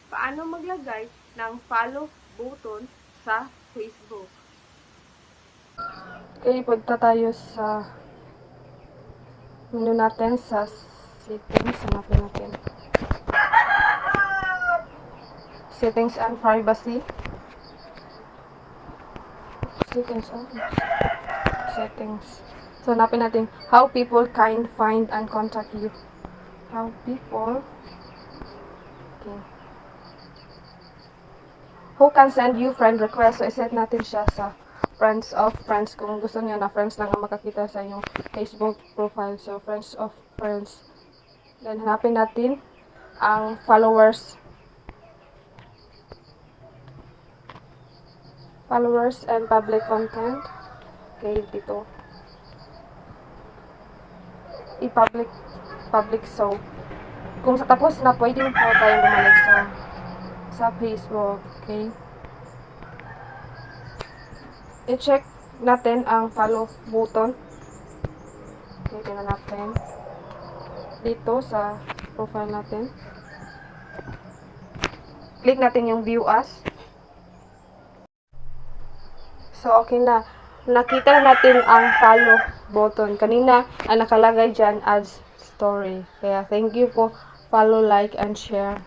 Paano maglagay ng follow button sa Facebook? Okay, punta tayo sa menu natin sa settings. Hanapin natin. Settings and privacy. Settings. So, hanapin natin how people can find and contact you. How people who can send you friend request. So, iset natin siya sa friends of friends kung gusto niyo na friends lang ang makakita sa inyong Facebook profile. So, friends of friends. Then, hanapin natin ang followers. Followers and public content. Okay, dito. I-public so. Kung sa tapos na, pwede mo po tayong bumalik sa Facebook. Okay? I-check natin ang follow button. Okay, tingnan natin. Dito sa profile natin. Click natin yung view as. So, okay na. Nakita natin ang follow button. Kanina, ang nakalagay dyan as story. Kaya, thank you po. Follow, like, and share.